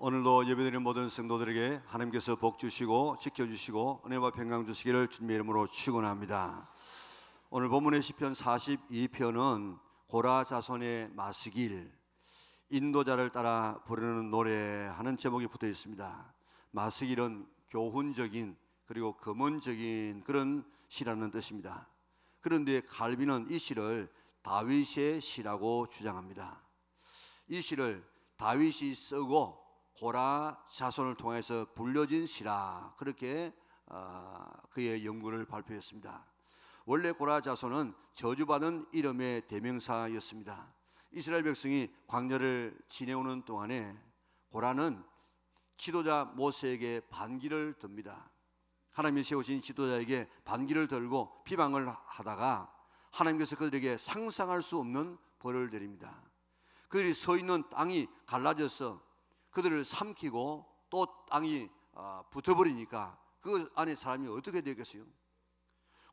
오늘도 예배드리는 모든 성도들에게 하나님께서 복 주시고 지켜주시고 은혜와 평강 주시기를 주님의 이름으로 축원합니다. 오늘 본문의 시편 42편은 고라 자손의 마스길, 인도자를 따라 부르는 노래하는 제목이 붙어 있습니다. 마스길은 교훈적인 그리고 금원적인 그런 시라는 뜻입니다. 그런데 갈비는 이 시를 다윗의 시라고 주장합니다. 이 시를 다윗이 쓰고 고라 자손을 통해서 불려진 시라, 그렇게 그의 연구를 발표했습니다. 원래 고라 자손은 저주받은 이름의 대명사였습니다. 이스라엘 백성이 광야를 지내오는 동안에 고라는 지도자 모세에게 반기를 듭니다. 하나님이 세우신 지도자에게 반기를 들고 비방을 하다가 하나님께서 그들에게 상상할 수 없는 벌을 내립니다. 그들이 서 있는 땅이 갈라져서 그들을 삼키고 또 땅이 붙어버리니까 그 안에 사람이 어떻게 되겠어요?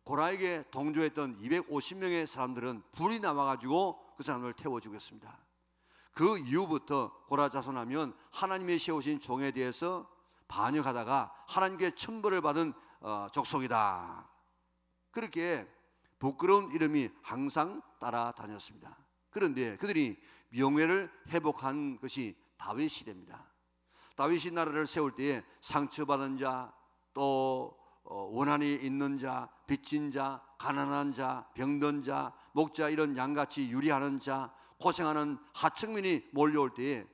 고라에게 동조했던 250명의 사람들은 불이 나와가지고 그 사람을 태워 죽였습니다. 그 이후부터 고라 자손하면 하나님이 세우신 종에 대해서 반역하다가 하나님께 천벌을 받은 족속이다, 그렇게 부끄러운 이름이 항상 따라다녔습니다. 그런데 그들이 명예를 회복한 것이 다윗 시대입니다. 다윗이 나라를 세울 때에 상처받은 자, 또 원한이 있는 자, 빚진 자, 가난한 자, 병든 자, 목자 이런 양같이 유리하는 자, 고생하는 하층민이 몰려올 때에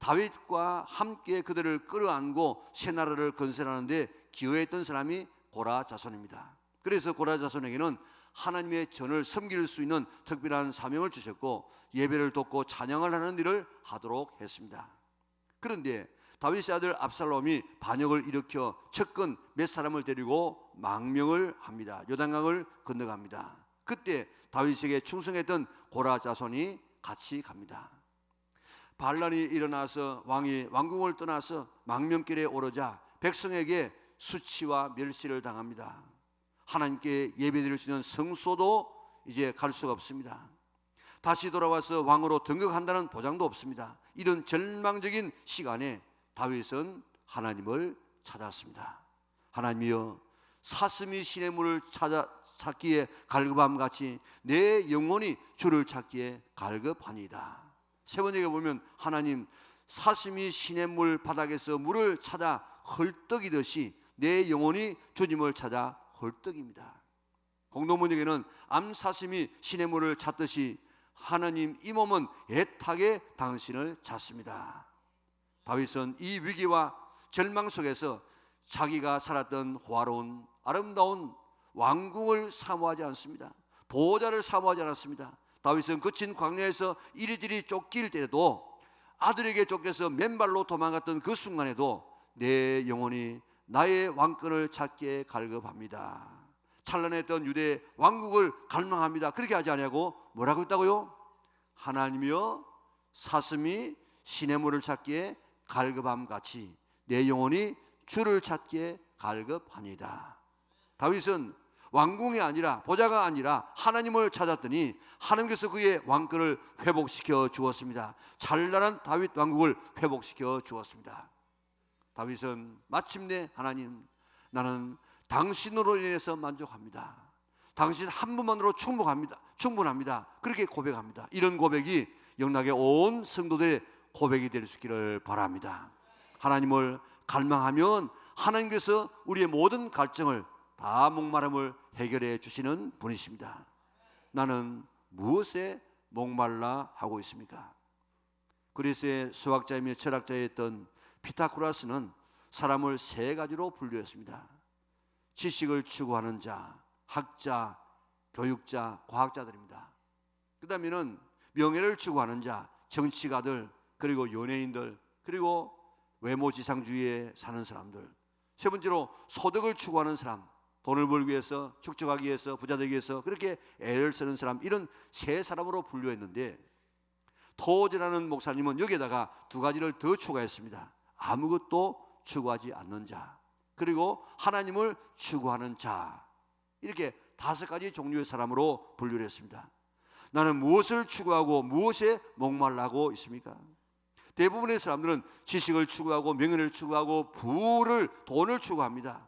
다윗과 함께 그들을 끌어안고 새 나라를 건설하는데 기여했던 사람이 고라 자손입니다. 그래서 고라 자손에게는 하나님의 전을 섬길 수 있는 특별한 사명을 주셨고 예배를 돕고 찬양을 하는 일을 하도록 했습니다. 그런데 다윗의 아들 압살롬이 반역을 일으켜 측근 몇 사람을 데리고 망명을 합니다. 요단강을 건너갑니다. 그때 다윗에게 충성했던 고라 자손이 같이 갑니다. 반란이 일어나서 왕이 왕궁을 떠나서 망명길에 오르자 백성에게 수치와 멸시를 당합니다. 하나님께 예배드릴 수 있는 성소도 이제 갈 수가 없습니다. 다시 돌아와서 왕으로 등극한다는 보장도 없습니다. 이런 절망적인 시간에 다윗은 하나님을 찾았습니다. 하나님이여, 사슴이 시냇 물을 찾기에 갈급함같이 내 영혼이 주를 찾기에 갈급하니이다. 세 번째에 보면 하나님, 사슴이 시냇 물 바닥에서 물을 찾아 헐떡이듯이 내 영혼이 주님을 찾아 헐떡입니다. 공동번역에는 암사슴이 시냇 물을 찾듯이 하나님, 이 몸은 애타게 당신을 찾습니다. 다윗은 이 위기와 절망 속에서 자기가 살았던 호화로운 아름다운 왕궁을 사모하지 않습니다. 보호자를 사모하지 않았습니다. 다윗은 거친 광야에서 이리저리 쫓길 때에도, 아들에게 쫓겨서 맨발로 도망갔던 그 순간에도 내 영혼이 나의 왕권을 찾기에 갈급합니다. 찬란했던 유대 왕국을 갈망합니다. 그렇게 하지 않냐고 뭐라고 했다고요? 하나님이여, 사슴이 시냇 물을 찾기에 갈급함같이 내 영혼이 주를 찾기에 갈급하니이다. 다윗은 왕궁이 아니라, 보좌가 아니라 하나님을 찾았더니 하나님께서 그의 왕권을 회복시켜 주었습니다. 찬란한 다윗 왕국을 회복시켜 주었습니다. 다윗은 마침내 하나님, 나는 당신으로 인해서 만족합니다. 당신 한 분만으로 충분합니다. 그렇게 고백합니다. 이런 고백이 영락의 온 성도들의 고백이 될 수 있기를 바랍니다. 하나님을 갈망하면 하나님께서 우리의 모든 갈증을 다 목마름을 해결해 주시는 분이십니다. 나는 무엇에 목말라 하고 있습니까? 그리스의 수학자이며 철학자였던 피타고라스는 사람을 세 가지로 분류했습니다. 지식을 추구하는 자, 학자, 교육자, 과학자들입니다. 그 다음에는 명예를 추구하는 자, 정치가들, 그리고 연예인들, 그리고 외모지상주의에 사는 사람들. 세 번째로 소득을 추구하는 사람, 돈을 벌기 위해서, 축적하기 위해서, 부자 되기 위해서 그렇게 애를 쓰는 사람, 이런 세 사람으로 분류했는데 토제라는 목사님은 여기에다가 두 가지를 더 추가했습니다. 아무것도 추구하지 않는 자, 그리고 하나님을 추구하는 자, 이렇게 다섯 가지 종류의 사람으로 분류를 했습니다. 나는 무엇을 추구하고 무엇에 목말라고 있습니까? 대부분의 사람들은 지식을 추구하고 명예를 추구하고 부를, 돈을 추구합니다.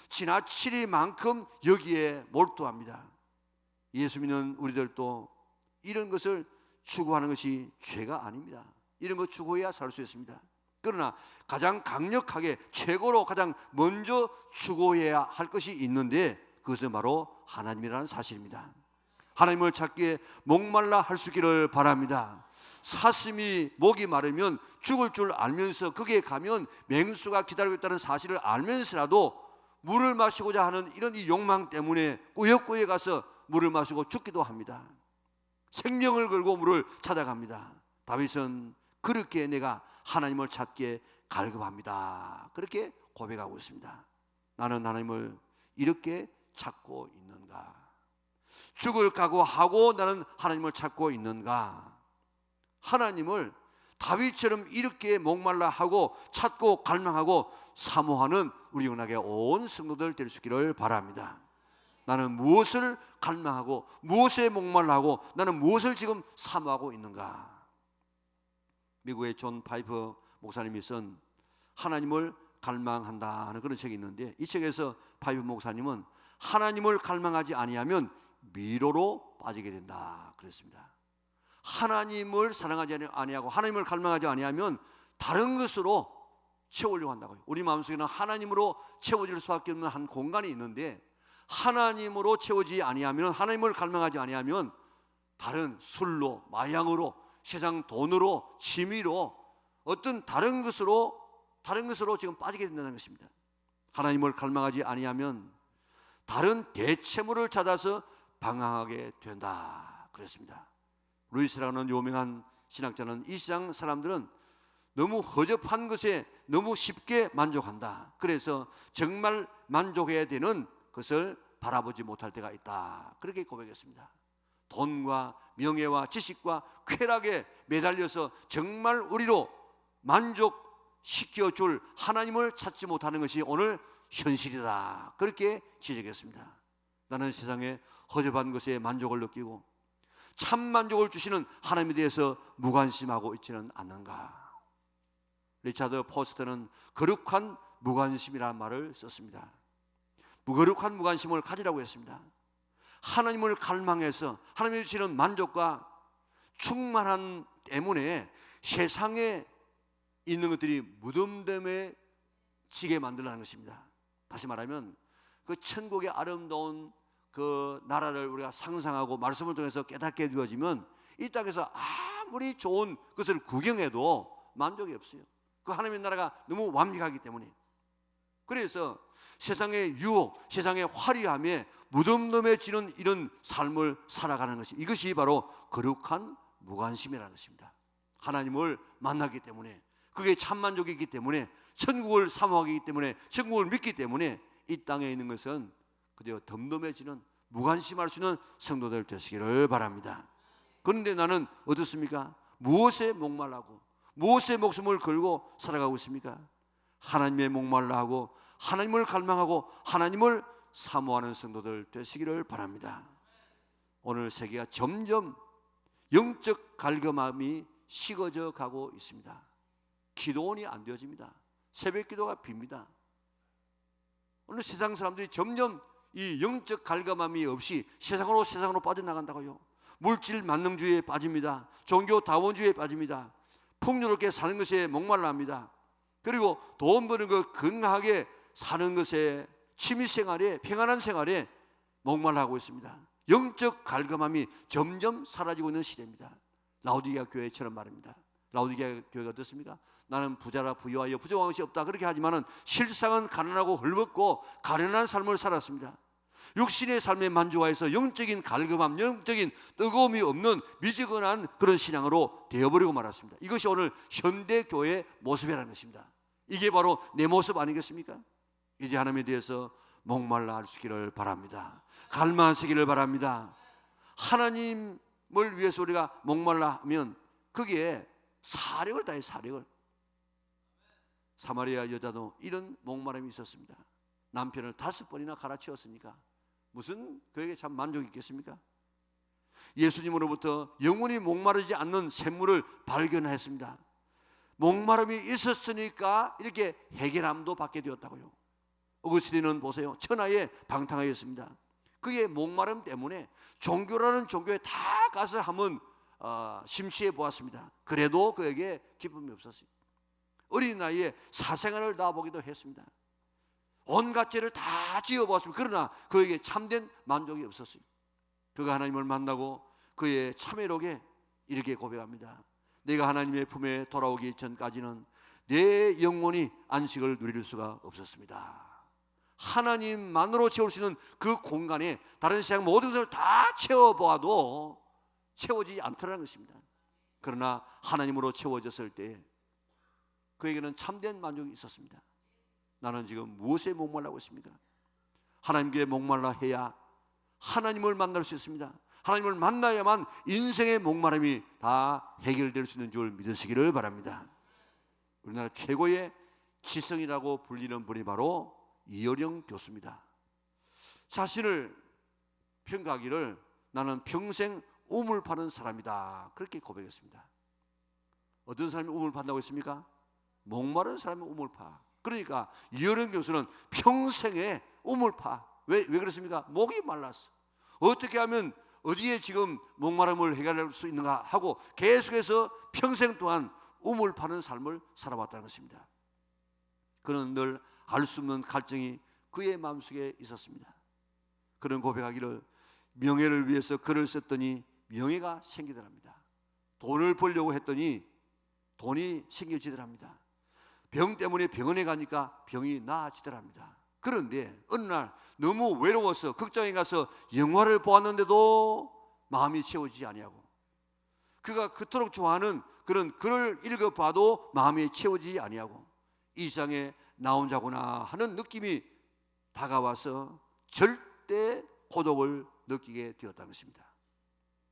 지나치리만큼 여기에 몰두합니다. 예수 믿는 우리들도 이런 것을 추구하는 것이 죄가 아닙니다. 이런 것 추구해야 살 수 있습니다. 그러나 가장 강력하게 최고로 가장 먼저 추구해야 할 것이 있는데 그것은 바로 하나님이라는 사실입니다. 하나님을 찾기에 목말라 할 수 있기를 바랍니다. 사슴이 목이 마르면 죽을 줄 알면서 거기에 가면 맹수가 기다리고 있다는 사실을 알면서라도 물을 마시고자 하는 이런 이 욕망 때문에 꾸역꾸역 가서 물을 마시고 죽기도 합니다. 생명을 걸고 물을 찾아갑니다. 다윗은 그렇게 내가 하나님을 찾기에 갈급합니다. 그렇게 고백하고 있습니다. 나는 하나님을 이렇게 찾고 있는가? 죽을 각오하고 나는 하나님을 찾고 있는가? 하나님을 다윗처럼 이렇게 목말라 하고 찾고 갈망하고 사모하는 우리 영락의 온 성도들 될 수 있기를 바랍니다. 나는 무엇을 갈망하고 무엇에 목말라하고 나는 무엇을 지금 사모하고 있는가? 미국의 존 파이퍼 목사님이 쓴 하나님을 갈망한다 하는 그런 책이 있는데 이 책에서 파이퍼 목사님은 하나님을 갈망하지 아니하면 미로로 빠지게 된다 그랬습니다. 하나님을 사랑하지 아니하고 하나님을 갈망하지 아니하면 다른 것으로 채우려고 한다고요. 우리 마음속에는 하나님으로 채워질 수밖에 없는 한 공간이 있는데 하나님으로 채워지지 아니하면 하나님을 갈망하지 아니하면 다른 술로, 마약으로, 세상 돈으로, 취미로 어떤 다른 것으로 지금 빠지게 된다는 것입니다. 하나님을 갈망하지 아니하면 다른 대체물을 찾아서 방황하게 된다 그랬습니다. 루이스라는 유명한 신학자는 이 세상 사람들은 너무 허접한 것에 너무 쉽게 만족한다. 그래서 정말 만족해야 되는 것을 바라보지 못할 때가 있다. 그렇게 고백했습니다. 돈과 명예와 지식과 쾌락에 매달려서 정말 우리로 만족시켜줄 하나님을 찾지 못하는 것이 오늘 현실이다. 그렇게 지적했습니다. 나는 세상에 허접한 것에 만족을 느끼고 참 만족을 주시는 하나님에 대해서 무관심하고 있지는 않는가? 리차드 포스터는 거룩한 무관심이라는 말을 썼습니다. 거룩한 무관심을 가지라고 했습니다. 하나님을 갈망해서 하나님이 주시는 만족과 충만함 때문에 세상에 있는 것들이 무덤덤해지게 만들라는 것입니다. 다시 말하면 그 천국의 아름다운 그 나라를 우리가 상상하고 말씀을 통해서 깨닫게 되어지면 이 땅에서 아무리 좋은 것을 구경해도 만족이 없어요. 그 하나님의 나라가 너무 완벽하기 때문에. 그래서 세상의 유혹, 세상의 화려함에 무덤덤해지는 이런 삶을 살아가는 것이 이것이 바로 거룩한 무관심이라는 것입니다. 하나님을 만나기 때문에 그게 참만족이기 때문에 천국을 사모하기 때문에 천국을 믿기 때문에 이 땅에 있는 것은 그저 덤덤해지는 무관심할 수 있는 성도들 되시기를 바랍니다. 그런데 나는 어떻습니까? 무엇에 목말라고 무엇에 목숨을 걸고 살아가고 있습니까? 하나님의 목말라하고 하나님을 갈망하고 하나님을 사모하는 성도들 되시기를 바랍니다. 오늘 세계가 점점 영적 갈급함이 식어져 가고 있습니다. 기도원이 안 되어집니다. 새벽 기도가 빕니다. 오늘 세상 사람들이 점점 이 영적 갈급함이 없이 세상으로 빠져나간다고요. 물질 만능주의에 빠집니다. 종교 다원주의에 빠집니다. 풍요롭게 사는 것에 목말라합니다. 그리고 돈 버는 것 건강하게 사는 것에 취미생활에 평안한 생활에 목말라하고 있습니다. 영적 갈급함이 점점 사라지고 있는 시대입니다. 라오디게아 교회처럼 말입니다. 라오디게아 교회가 어떻습니까? 나는 부자라 부유하여 부족한 것이 없다 그렇게 하지만은 실상은 가난하고 헐벗고 가련한 삶을 살았습니다. 육신의 삶에 만족하여서 영적인 갈급함, 영적인 뜨거움이 없는 미지근한 그런 신앙으로 되어버리고 말았습니다. 이것이 오늘 현대교회의 모습이라는 것입니다. 이게 바로 내 모습 아니겠습니까? 이제 하나님에 대해서 목말라 할 수 있기를 바랍니다. 갈망하시기를 바랍니다. 하나님을 위해서 우리가 목말라 하면 그게 사력을 다해 사력을. 사마리아 여자도 이런 목마름이 있었습니다. 남편을 5번이나 갈아치웠으니까 무슨 그에게 참 만족이 있겠습니까? 예수님으로부터 영원히 목마르지 않는 샘물을 발견했습니다. 목마름이 있었으니까 이렇게 해결함도 받게 되었다고요. 어거스틴은 보세요, 천하에 방탕하였습니다. 그의 목마름 때문에 종교라는 종교에 다 가서 한번 심취해 보았습니다. 그래도 그에게 기쁨이 없었어요. 어린 나이에 사생활을 다 보기도 했습니다. 온갖 죄를 다 지어보았습니다. 그러나 그에게 참된 만족이 없었어요. 그가 하나님을 만나고 그의 참회록에 이렇게 고백합니다. 내가 하나님의 품에 돌아오기 전까지는 내 영혼이 안식을 누릴 수가 없었습니다. 하나님만으로 채울 수 있는 그 공간에 다른 세상 모든 것을 다 채워보아도 채워지지 않더라는 것입니다. 그러나 하나님으로 채워졌을 때 그에게는 참된 만족이 있었습니다. 나는 지금 무엇에 목말라고 있습니까? 하나님께 목말라 해야 하나님을 만날 수 있습니다. 하나님을 만나야만 인생의 목마름이 다 해결될 수 있는 줄 믿으시기를 바랍니다. 우리나라 최고의 지성이라고 불리는 분이 바로 이어령 교수입니다. 자신을 평가하기를 나는 평생 우물 파는 사람이다, 그렇게 고백했습니다. 어떤 사람이 우물 판다고 했습니까? 목마른 사람이 우물 파. 그러니까 이어령 교수는 평생에 우물 파. 왜 그렇습니까? 목이 말랐어. 어떻게 하면 어디에 지금 목마름을 해결할 수 있는가 하고 계속해서 평생 동안 우물 파는 삶을 살아왔다는 것입니다. 그는 늘 알 수 없는 갈증이 그의 마음속에 있었습니다. 그는 고백하기를 명예를 위해서 글을 썼더니 명예가 생기더랍니다. 돈을 벌려고 했더니 돈이 생겨지더랍니다. 병 때문에 병원에 가니까 병이 나아지더랍니다. 그런데 어느 날 너무 외로워서 극장에 가서 영화를 보았는데도 마음이 채워지지 아니하고, 그가 그토록 좋아하는 그런 글을 읽어봐도 마음이 채워지지 아니하고 이 세상에 나 혼자구나 하는 느낌이 다가와서 절대 고독을 느끼게 되었다는 것입니다.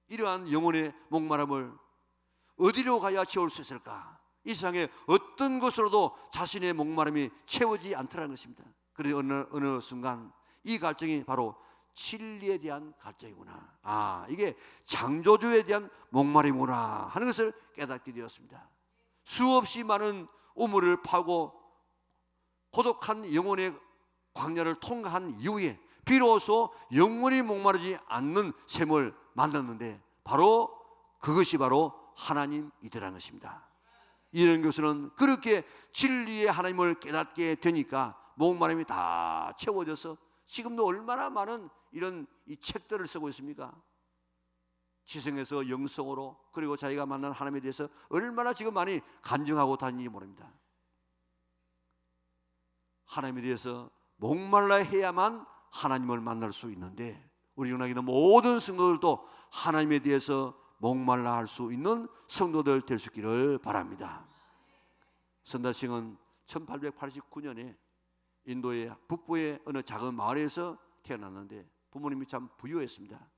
이러한 영혼의 목마름을 어디로 가야 채울 수 있을까? 이 세상에 어떤 것으로도 자신의 목마름이 채워지지 않더라는 것입니다. 그런데 어느 순간 이 갈증이 바로 진리에 대한 갈증이구나, 이게 창조주에 대한 목마름이구나 하는 것을 깨닫게 되었습니다. 수없이 많은 우물을 파고 고독한 영혼의 광야를 통과한 이후에 비로소 영원히 목마르지 않는 샘을 만났는데 그것이 바로 하나님이더라는 것입니다. 이런 교수는 그렇게 진리의 하나님을 깨닫게 되니까 목마름이 다 채워져서 지금도 얼마나 많은 이런 이 책들을 쓰고 있습니까? 지성에서 영성으로, 그리고 자기가 만난 하나님에 대해서 얼마나 지금 많이 간증하고 다니는지 모릅니다. 하나님에 대해서 목말라 해야만 하나님을 만날 수 있는데 우리 영락이는 모든 성도들도 하나님에 대해서 목말라 할 수 있는 성도들 될 수 있기를 바랍니다. 선다싱은 1889년에 인도의 북부의 어느 작은 마을에서 태어났는데 부모님이 참 부유했습니다.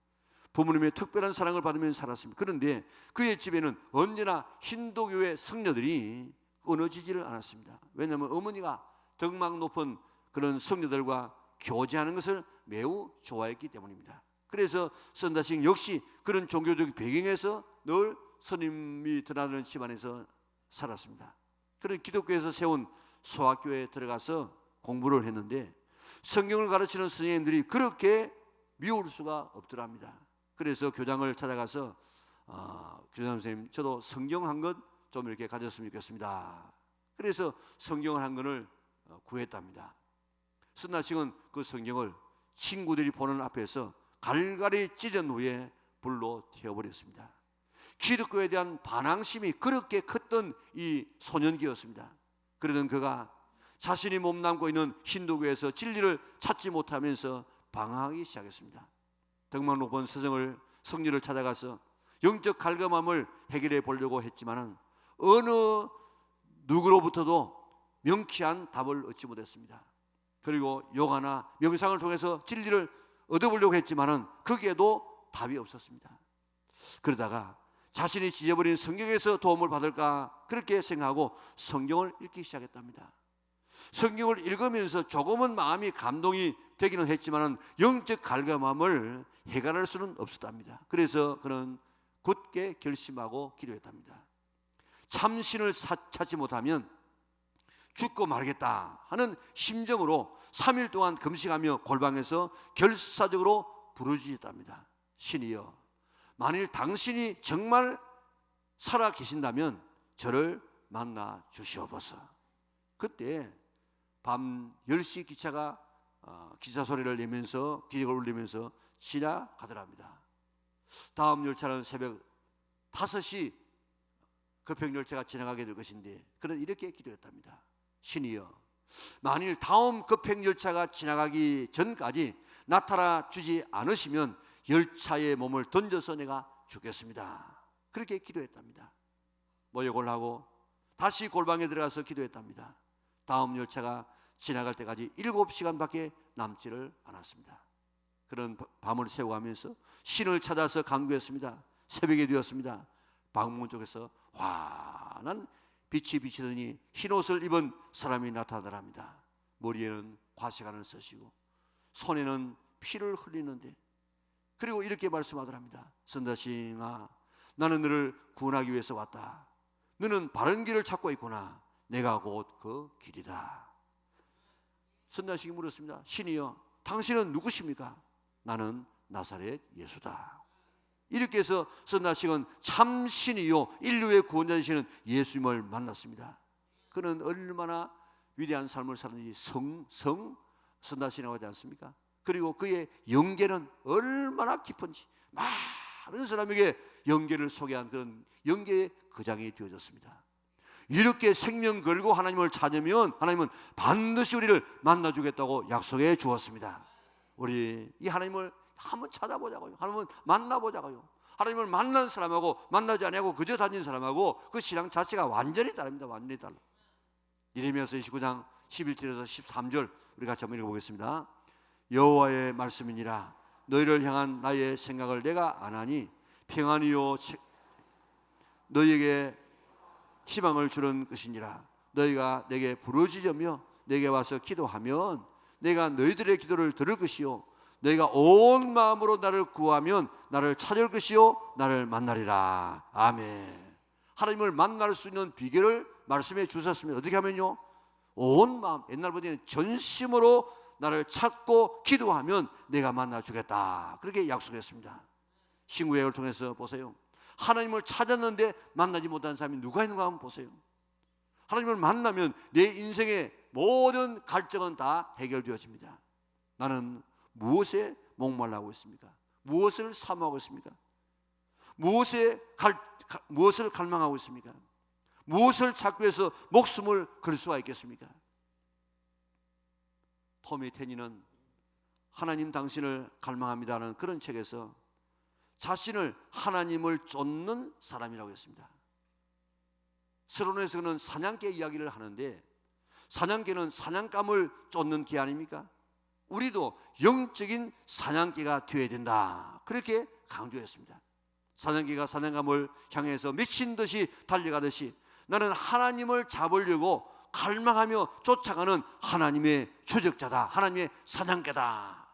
부모님의 특별한 사랑을 받으면서 살았습니다. 그런데 그의 집에는 언제나 힌두교의 성녀들이 끊어지지를 않았습니다. 왜냐하면 어머니가 덕망 높은 그런 성녀들과 교제하는 것을 매우 좋아했기 때문입니다. 그래서 선다싱 역시 그런 종교적 배경에서 늘 스님이 드나드는 집안에서 살았습니다. 그런 기독교에서 세운 소학교에 들어가서 공부를 했는데 성경을 가르치는 선생님들이 그렇게 미울 수가 없더랍니다. 그래서 교장을 찾아가서 교장 선생님, 저도 성경 한 권 좀 이렇게 가졌으면 좋겠습니다. 그래서 성경 한 권을 구했답니다. 선다싱은 그 성경을 친구들이 보는 앞에서 갈갈이 찢은 후에 불로 태워버렸습니다. 기독교에 대한 반항심이 그렇게 컸던 이 소년기였습니다. 그러던 그가 자신이 몸담고 있는 힌두교에서 진리를 찾지 못하면서 방황하기 시작했습니다. 덕망 높은 성녀를 찾아가서 영적 갈감함을 해결해 보려고 했지만은 어느 누구로부터도 명쾌한 답을 얻지 못했습니다. 그리고 요가나 명상을 통해서 진리를 얻어보려고 했지만은 거기에도 답이 없었습니다. 그러다가 자신이 찢어버린 성경에서 도움을 받을까 그렇게 생각하고 성경을 읽기 시작했답니다. 성경을 읽으면서 조금은 마음이 감동이 되기는 했지만은 영적 갈감함을 해결할 수는 없었답니다. 그래서 그는 굳게 결심하고 기도했답니다. 참신을 찾지 못하면 죽고 말겠다 하는 심정으로 3일 동안 금식하며 골방에서 결사적으로 부르짖었답니다. 신이여, 만일 당신이 정말 살아 계신다면 저를 만나 주시옵소서. 그때 밤 10시 기차가 기차 소리를 내면서 기적을 울리면서 지나가더랍니다. 다음 열차는 새벽 5시 급행열차가 지나가게 될 것인데 그는 이렇게 기도했답니다. 신이여, 만일 다음 급행열차가 지나가기 전까지 나타나 주지 않으시면 열차에 몸을 던져서 내가 죽겠습니다. 그렇게 기도했답니다. 모욕을 하고 다시 골방에 들어가서 기도했답니다. 다음 열차가 지나갈 때까지 7시간밖에 남지를 않았습니다. 그런 밤을 새워가면서 신을 찾아서 간구했습니다. 새벽이 되었습니다. 방문 쪽에서 환한 빛이 비치더니 흰옷을 입은 사람이 나타나더랍니다. 머리에는 과시관을 쓰시고 손에는 피를 흘리는데, 그리고 이렇게 말씀하더랍니다. 선다싱아, 나는 너를 구원하기 위해서 왔다. 너는 바른 길을 찾고 있구나. 내가 곧 그 길이다. 선다싱이 물었습니다. 신이여, 당신은 누구십니까? 나는 나사렛 예수다. 이렇게 해서 선다싱은 참 신이요 인류의 구원자 되시는 예수님을 만났습니다. 그는 얼마나 위대한 삶을 살았는지 선다싱이라고 하지 않습니까? 그리고 그의 영계는 얼마나 깊은지 많은 사람에게 영계를 소개한 그런 영계의 거장이 되어졌습니다. 이렇게 생명 걸고 하나님을 찾으면 하나님은 반드시 우리를 만나주겠다고 약속해 주었습니다. 우리 이 하나님을 한번 찾아보자고요. 하나님을 만나보자고요. 하나님을 만난 사람하고 만나지 않고 그저 다닌 사람하고 그 신앙 자체가 완전히 다릅니다. 완전히 달라. 예레미야서 29장 11절에서 13절 우리 같이 한번 읽어보겠습니다. 여호와의 말씀이니라. 너희를 향한 나의 생각을 내가 아나니 평안이요 너희에게 희망을 주는 것이니라. 너희가 내게 부르짖으며 내게 와서 기도하면 내가 너희들의 기도를 들을 것이요 너희가 온 마음으로 나를 구하면 나를 찾을 것이요 나를 만나리라. 아멘. 하나님을 만날 수 있는 비결을 말씀해 주셨습니다. 어떻게 하면요, 온 마음, 옛날보다는 전심으로 나를 찾고 기도하면 내가 만나 주겠다. 그렇게 약속했습니다. 신구약을 통해서 보세요. 하나님을 찾았는데 만나지 못한 사람이 누가 있는가 한번 보세요. 하나님을 만나면 내 인생의 모든 갈증은 다 해결되어집니다. 나는 무엇에 목말라하고 있습니까? 무엇을 사모하고 있습니까? 무엇을 갈망하고 있습니까? 무엇을 찾기 위해서 목숨을 걸 수가 있겠습니까? 토미 테니는 하나님 당신을 갈망합니다라는 그런 책에서 자신을 하나님을 쫓는 사람이라고 했습니다. 서론에서는 사냥개 이야기를 하는데 사냥개는 사냥감을 쫓는 개 아닙니까? 우리도 영적인 사냥개가 되어야 된다. 그렇게 강조했습니다. 사냥개가 사냥감을 향해서 미친 듯이 달려가듯이 나는 하나님을 잡으려고 갈망하며 쫓아가는 하나님의 추적자다. 하나님의 사냥개다.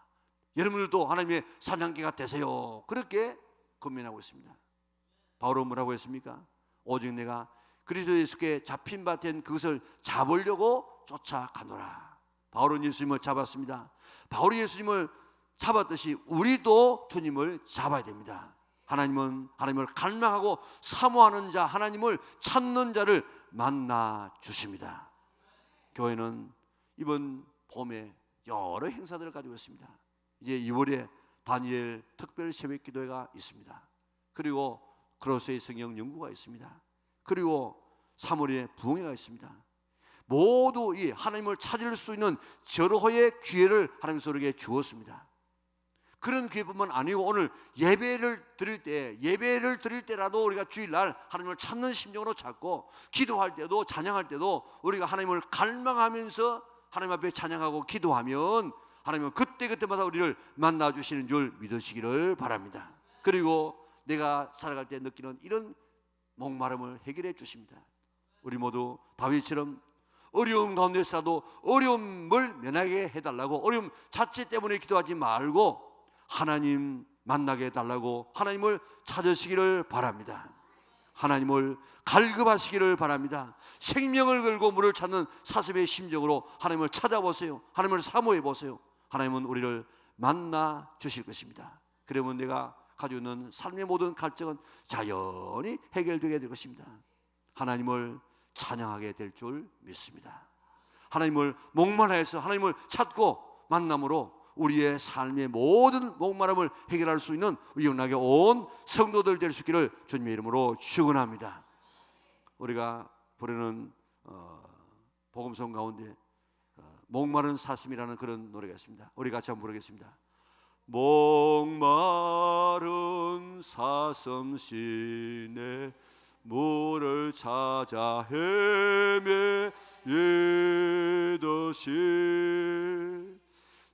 여러분들도 하나님의 사냥개가 되세요. 그렇게 권면하고 있습니다. 바울은 뭐라고 했습니까? 오직 내가 그리스도 예수께 잡힌 바 된 그것을 잡으려고 쫓아가노라. 바울은 예수님을 잡았습니다. 바울이 예수님을 잡았듯이 우리도 주님을 잡아야 됩니다. 하나님은 하나님을 갈망하고 사모하는 자, 하나님을 찾는 자를 만나 주십니다. 교회는 이번 봄에 여러 행사들을 가지고 있습니다. 이제 2월에 다니엘 특별 새벽 기도회가 있습니다. 그리고 크로스의 성경 연구가 있습니다. 그리고 3월에 부흥회가 있습니다. 모두 이 하나님을 찾을 수 있는 절호의 기회를 하나님께서 우리에게 주었습니다. 그런 기회뿐만 아니고 오늘 예배를 드릴 때라도 우리가 주일날 하나님을 찾는 심정으로 찾고 기도할 때도 찬양할 때도 우리가 하나님을 갈망하면서 하나님 앞에 찬양하고 기도하면 하나님은 그때그때마다 우리를 만나 주시는 줄 믿으시기를 바랍니다. 그리고 내가 살아갈 때 느끼는 이런 목마름을 해결해 주십니다. 우리 모두 다윗처럼 어려움 가운데서라도 어려움을 면하게 해달라고, 어려움 자체 때문에 기도하지 말고 하나님 만나게 해달라고 하나님을 찾으시기를 바랍니다. 하나님을 갈급하시기를 바랍니다. 생명을 걸고 물을 찾는 사슴의 심정으로 하나님을 찾아보세요. 하나님을 사모해 보세요. 하나님은 우리를 만나 주실 것입니다. 그러면 내가 가지고 있는 삶의 모든 갈증은 자연히 해결되게 될 것입니다. 하나님을 찬양하게 될 줄 믿습니다. 하나님을 목말라해서 하나님을 찾고 만남으로 우리의 삶의 모든 목마름을 해결할 수 있는 우리 영락에 온 성도들 될 수 있기를 주님의 이름으로 축원합니다. 우리가 부르는 복음성 가운데 목마른 사슴이라는 그런 노래가 있습니다. 우리 같이 한번 부르겠습니다. 목마른 사슴 시내 물을 찾아 헤매이듯이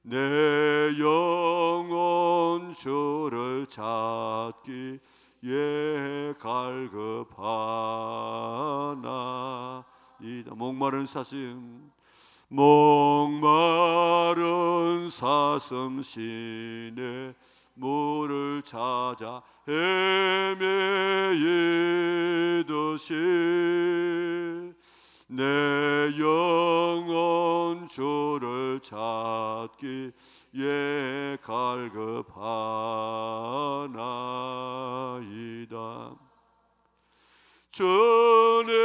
내 영혼 주를 찾기에 갈급하나이다. 목마른 사슴, 목마른 사슴 시내 물을 찾아 헤매이듯이 내 영혼 주를 찾기에 갈급하나이다. 주님만이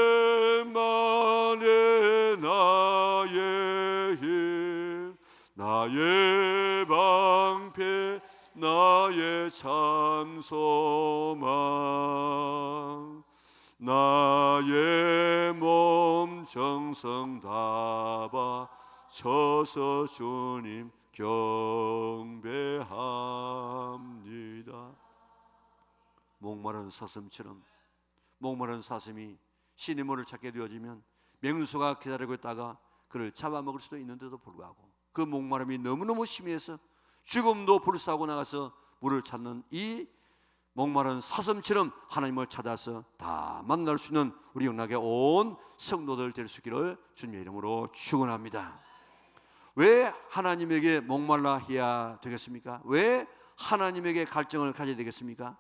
나의 힘, 나의 방패, 나의 참 소망, 나의 몸 정성 다 바쳐서 주님 경배합니다. 목마른 사슴처럼 목마른 사슴이 신의 물을 찾게 되어지면 맹수가 기다리고 있다가 그를 잡아먹을 수도 있는데도 불구하고 그 목마름이 너무너무 심해서 죽음도 불사하고 나가서 물을 찾는 이 목마른 사슴처럼 하나님을 찾아서 다 만날 수 있는 우리 영락에 온 성도들 될 수 있기를 주님의 이름으로 축원합니다. 왜 하나님에게 목말라 해야 되겠습니까? 왜 하나님에게 갈증을 가져야 되겠습니까?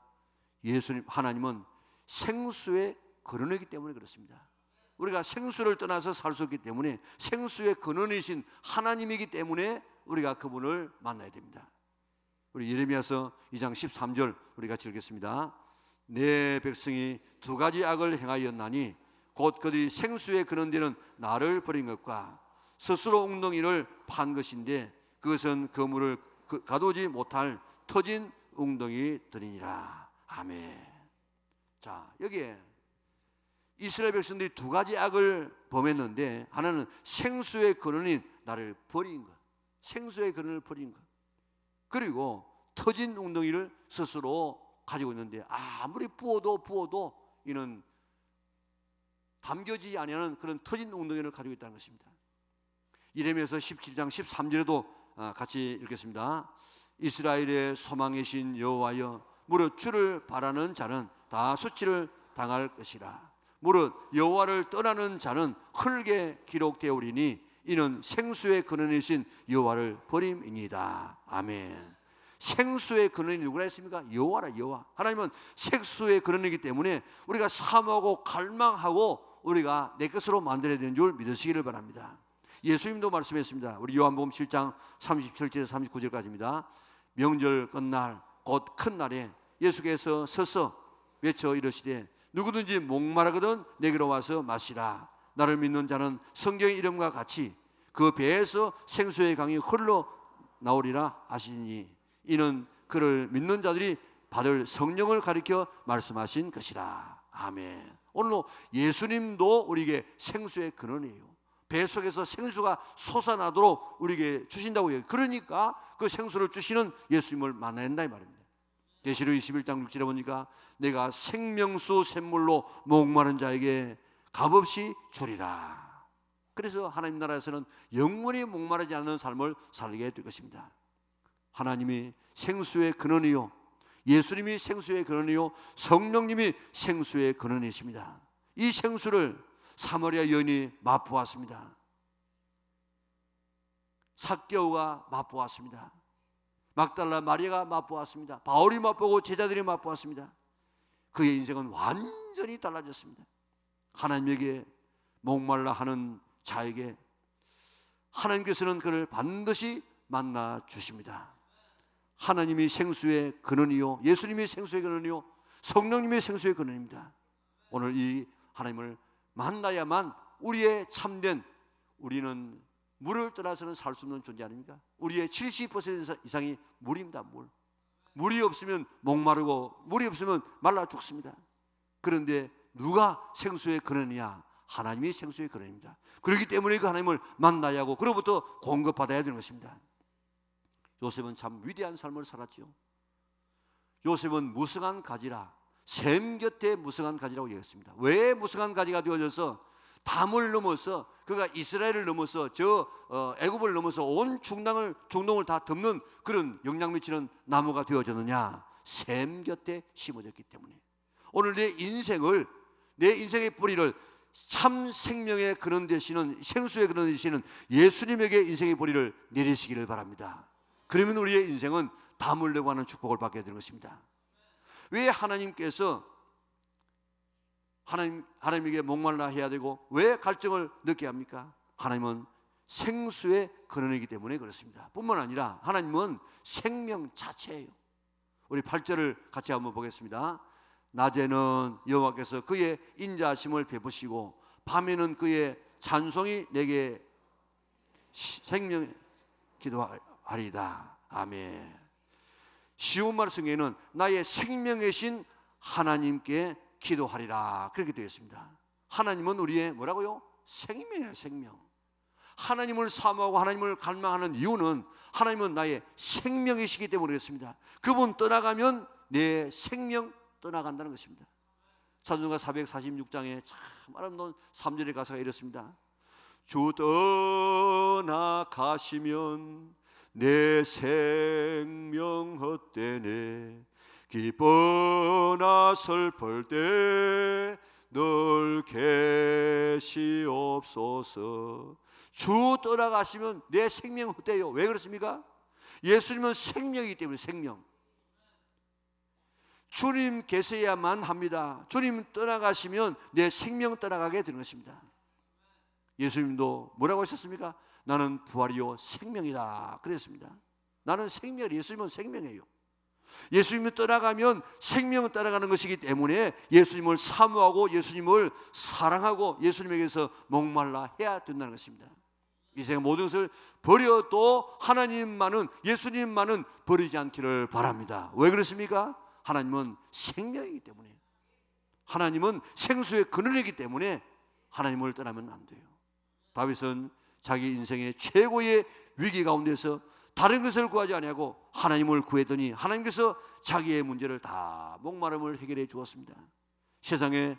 예수님, 하나님은 생수의 근원이기 때문에 그렇습니다. 우리가 생수를 떠나서 살 수 없기 때문에 생수의 근원이신 하나님이기 때문에 우리가 그분을 만나야 됩니다. 우리 예레미야서 2장 13절 우리 같이 읽겠습니다. 내 백성이 두 가지 악을 행하였나니 곧 그들이 생수의 근원되는 나를 버린 것과 스스로 웅덩이를 판 것인데 그것은 그 물을 가두지 못할 터진 웅덩이들이니라. 아멘. 자, 여기에 이스라엘 백성들이 두 가지 악을 범했는데 하나는 생수의 근원인 나를 버린 것, 생수의 근원을 버린 것, 그리고 터진 웅덩이를 스스로 가지고 있는데 아무리 부어도 이는 담겨지지 아니하는 그런 터진 웅덩이를 가지고 있다는 것입니다. 예레미야서 17장 13절에도 같이 읽겠습니다. 이스라엘의 소망이신 여호와여, 무릇 주를 바라는 자는 다 수치를 당할 것이라. 무릇 여호와를 떠나는 자는 흙에 기록되오리니 이는 생수의 근원이신 여호와를 버림이니이다. 아멘. 생수의 근원이 누구라 했습니까? 여호와라. 여호와. 하나님은 생수의 근원이기 때문에 우리가 사모하고 갈망하고 우리가 내 것으로 만들어야 되는 줄 믿으시기를 바랍니다. 예수님도 말씀했습니다. 우리 요한복음 7장 37절에서 39절까지입니다. 명절 끝날 곧 큰 날에 예수께서 서서 외쳐 이르시되 누구든지 목마르거든 내게로 와서 마시라. 나를 믿는 자는 성경의 이름과 같이 그 배에서 생수의 강이 흘러 나오리라 하시니 이는 그를 믿는 자들이 받을 성령을 가리켜 말씀하신 것이라. 아멘. 오늘도 예수님도 우리에게 생수의 근원이에요. 배 속에서 생수가 솟아나도록 우리에게 주신다고 해요. 그러니까 그 생수를 주시는 예수님을 만나야 한다 이 말입니다. 계시록 21장 6절에 보니까 내가 생명수 샘물로 목마른 자에게 값없이 주리라. 그래서 하나님 나라에서는 영원히 목마르지 않는 삶을 살게 될 것입니다. 하나님이 생수의 근원이요, 예수님이 생수의 근원이요, 성령님이 생수의 근원이십니다. 이 생수를 사마리아 여인이 맛보았습니다. 삭개오가 맛보았습니다. 막달라 마리아가 맛보았습니다. 바울이 맛보고 제자들이 맛보았습니다. 그의 인생은 완전히 완전히 달라졌습니다. 하나님에게 목말라 하는 자에게 하나님께서는 그를 반드시 만나 주십니다. 하나님이 생수의 근원이요, 예수님이 생수의 근원이요, 성령님의 생수의 근원입니다. 오늘 이 하나님을 만나야만 우리의 참된, 우리는 물을 떠나서는 살 수 없는 존재 아닙니까? 우리의 70% 이상이 물입니다. 물이 없으면 목마르고 물이 없으면 말라 죽습니다. 그런데 누가 생수의 근원이냐? 하나님이 생수의 근원입니다. 그렇기 때문에 그 하나님을 만나야 하고 그로부터 공급받아야 되는 것입니다. 요셉은 참 위대한 삶을 살았죠. 요셉은 무성한 가지라, 샘 곁에 무성한 가지라고 얘기했습니다. 왜 무성한 가지가 되어져서 담을 넘어서 그가 이스라엘을 넘어서 애굽을 넘어서 온 중동을 다 덮는 그런 영향 미치는 나무가 되어졌느냐? 샘 곁에 심어졌기 때문에. 오늘 내 인생의 뿌리를 참 생명의 근원 되시는, 생수의 근원 되시는 예수님에게 인생의 뿌리를 내리시기를 바랍니다. 그러면 우리의 인생은 담으려고 하는 축복을 받게 되는 것입니다. 왜 하나님께서 하나님에게 목말라 해야 되고 왜 갈증을 느껴야 합니까? 하나님은 생수의 근원이기 때문에 그렇습니다. 뿐만 아니라 하나님은 생명 자체예요. 우리 8절을 같이 한번 보겠습니다. 낮에는 여호와께서 그의 인자하심을 베푸시고 밤에는 그의 찬송이 내게 생명 기도하리이다. 아멘. 쉬운 말씀에는 나의 생명이신 하나님께 기도하리라, 그렇게 되어 있습니다. 하나님은 우리의 뭐라고요? 생명이에요. 생명. 하나님을 사모하고 하나님을 갈망하는 이유는 하나님은 나의 생명이시기 때문에 그렇습니다. 그분 떠나가면 내 생명 떠나간다는 것입니다. 찬송가 446장에 참 아름다운 3절의 가사가 이렇습니다. 주 떠나가시면 내 생명 헛되네. 기뻐나 슬플 때 늘 계시옵소서. 주 떠나가시면 내 생명 헛되요. 왜 그렇습니까? 예수님은 생명이기 때문에. 생명. 주님 계셔야만 합니다. 주님 떠나가시면 내 생명 떠나가게 되는 것입니다. 예수님도 뭐라고 하셨습니까? 나는 부활이요 생명이다 그랬습니다. 나는 생명이에요. 예수님은 생명이에요. 예수님이 떠나가면 생명은 떠나가는 것이기 때문에 예수님을 사모하고 예수님을 사랑하고 예수님에게서 목말라 해야 된다는 것입니다. 이 세상 모든 것을 버려도 하나님만은, 예수님만은 버리지 않기를 바랍니다. 왜 그렇습니까? 하나님은 생명이기 때문에, 하나님은 생수의 근원이기 때문에 하나님을 떠나면 안 돼요. 다윗은 자기 인생의 최고의 위기 가운데서 다른 것을 구하지 아니하고 하나님을 구했더니 하나님께서 자기의 문제를 다 목마름을 해결해 주었습니다. 세상에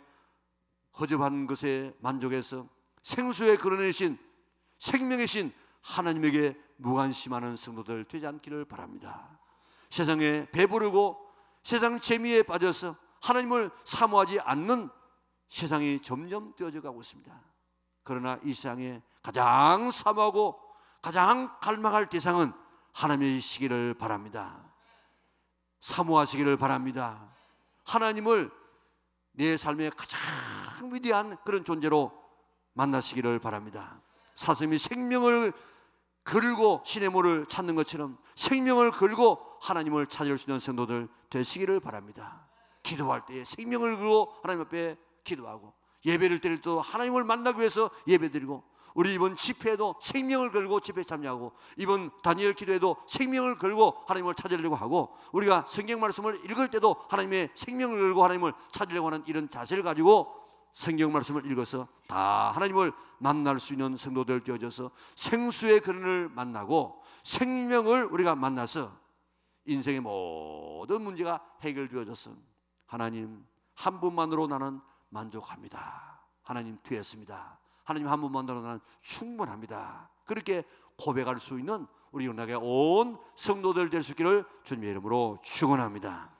허접한 것에 만족해서 생수의 근원이신, 생명이신 하나님에게 무관심하는 성도들 되지 않기를 바랍니다. 세상에 배부르고 세상 재미에 빠져서 하나님을 사모하지 않는 세상이 점점 되어져 가고 있습니다. 그러나 이 세상에 가장 사모하고 가장 갈망할 대상은 하나님이시기를 바랍니다. 사모하시기를 바랍니다. 하나님을 내 삶의 가장 위대한 그런 존재로 만나시기를 바랍니다. 사슴이 생명을 걸고 시내물을 찾는 것처럼 생명을 걸고 하나님을 찾을 수 있는 성도들 되시기를 바랍니다. 기도할 때 생명을 걸고 하나님 앞에 기도하고, 예배를 드릴 때도 하나님을 만나기 위해서 예배드리고, 우리 이번 집회에도 생명을 걸고 집회 참여하고, 이번 다니엘 기도에도 생명을 걸고 하나님을 찾으려고 하고, 우리가 성경 말씀을 읽을 때도 하나님의 생명을 걸고 하나님을 찾으려고 하는 이런 자세를 가지고 성경 말씀을 읽어서 다 하나님을 만날 수 있는 성도들 되어져서 생수의 근원을 만나고 생명을 우리가 만나서 인생의 모든 문제가 해결되어져서 하나님 한 분만으로 나는 만족합니다. 하나님 되었습니다. 하나님 한 분만으로 나는 충분합니다. 그렇게 고백할 수 있는 우리 영락의 온 성도들 될 수 있기를 주님의 이름으로 축원합니다.